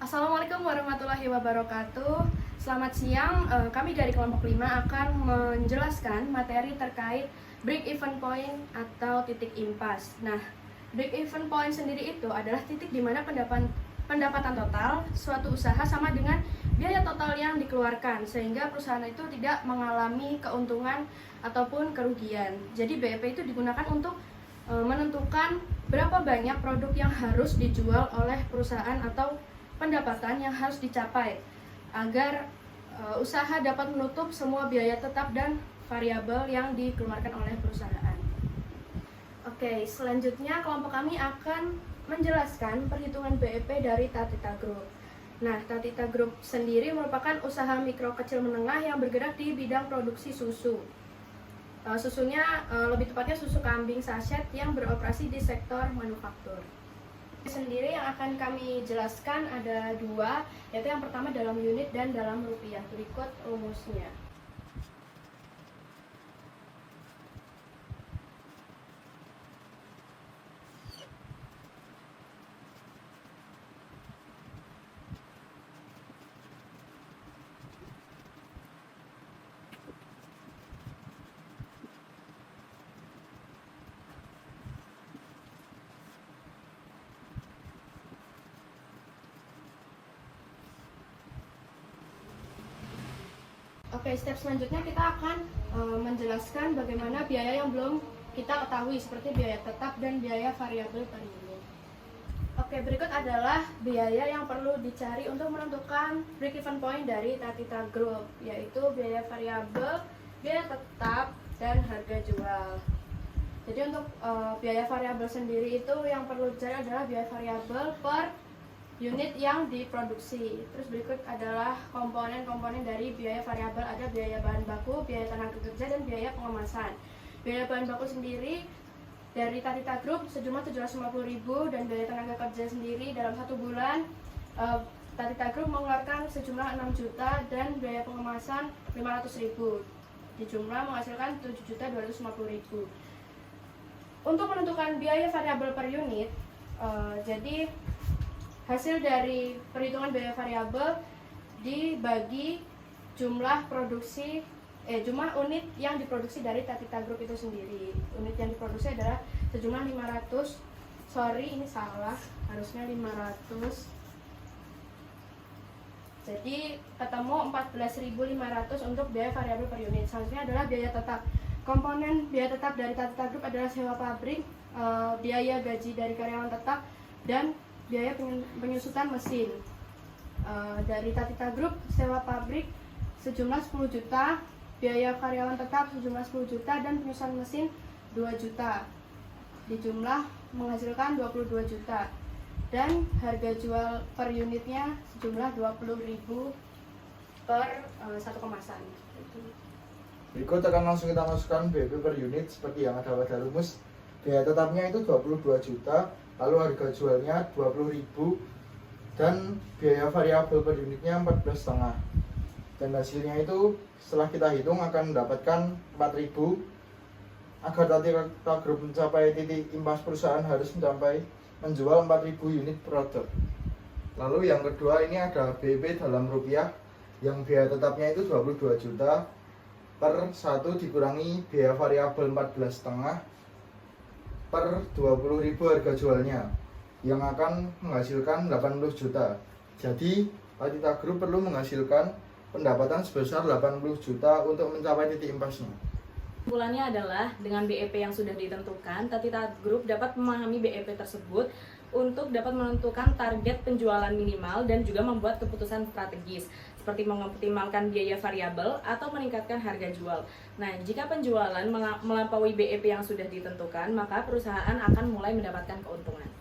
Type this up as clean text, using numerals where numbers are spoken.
Assalamualaikum warahmatullahi wabarakatuh. Selamat siang, kami dari kelompok 5 akan menjelaskan materi terkait break-even point atau titik impas. Nah, break-even point sendiri itu adalah titik di mana pendapatan total suatu usaha sama dengan biaya total yang dikeluarkan, sehingga perusahaan itu tidak mengalami keuntungan ataupun kerugian. Jadi BEP itu digunakan untuk menentukan berapa banyak produk yang harus dijual oleh perusahaan atau pendapatan yang harus dicapai agar usaha dapat menutup semua biaya tetap dan variabel yang dikeluarkan oleh perusahaan. Oke, selanjutnya kelompok kami akan menjelaskan perhitungan BEP dari Tatita Group. Nah, Tatita Group sendiri merupakan usaha mikro kecil menengah yang bergerak di bidang produksi susu. Susunya lebih tepatnya susu kambing saset yang beroperasi di sektor manufaktur. Sendiri yang akan kami jelaskan ada dua, yaitu yang pertama dalam unit dan dalam rupiah. Berikut rumusnya. Oke, step selanjutnya kita akan menjelaskan bagaimana biaya yang belum kita ketahui, seperti biaya tetap dan biaya variabel per unit. Oke, berikut adalah biaya yang perlu dicari untuk menentukan break-even point dari Tatita Group, yaitu biaya variabel, biaya tetap, dan harga jual. Jadi untuk biaya variabel sendiri itu yang perlu dicari adalah biaya variabel per unit yang diproduksi. Terus berikut adalah komponen-komponen dari biaya variabel, ada biaya bahan baku, biaya tenaga kerja, dan biaya pengemasan. Biaya bahan baku sendiri dari Tatita Group sejumlah 750.000, dan biaya tenaga kerja sendiri dalam 1 bulan Tatita Group mengeluarkan sejumlah 6 juta, dan biaya pengemasan 500.000. Di jumlah menghasilkan 7.250.000. Untuk menentukan biaya variabel per unit, jadi hasil dari perhitungan biaya variabel dibagi jumlah unit yang diproduksi dari Tatita Group itu sendiri. Unit yang diproduksi adalah sejumlah 500. Ini salah, harusnya 500. Jadi ketemu 14.500 untuk biaya variabel per unit. Selanjutnya adalah biaya tetap. Komponen biaya tetap dari Tatita Group adalah sewa pabrik, biaya gaji dari karyawan tetap, dan biaya penyusutan mesin. Dari Tatita Group, sewa pabrik sejumlah 10 juta, biaya karyawan tetap sejumlah 10 juta, dan penyusutan mesin 2 juta. Di jumlah menghasilkan 22 juta. Dan harga jual per unitnya sejumlah 20.000 per satu kemasan. Berikut akan langsung kita masukkan BEP per unit seperti yang ada pada rumus. Biaya tetapnya itu 22 juta, lalu harga jualnya 20.000, dan biaya variabel per unitnya 14,5. Dan hasilnya itu setelah kita hitung akan mendapatkan 4.000. Agar Tatita Group mencapai titik impas, perusahaan harus menjual 4.000 unit produk. Lalu yang kedua ini ada BEP dalam rupiah, yang biaya tetapnya itu 22 juta per 1 dikurangi biaya variabel 14,5 per 20.000 harga jualnya, yang akan menghasilkan 80 juta. Jadi Tatita Group perlu menghasilkan pendapatan sebesar 80 juta untuk mencapai titik impasnya. Kesimpulannya adalah dengan BEP yang sudah ditentukan, Tatita Group dapat memahami BEP tersebut untuk dapat menentukan target penjualan minimal dan juga membuat keputusan strategis seperti mengoptimalkan biaya variabel atau meningkatkan harga jual. Nah, jika penjualan melampaui BEP yang sudah ditentukan, maka perusahaan akan mulai mendapatkan keuntungan.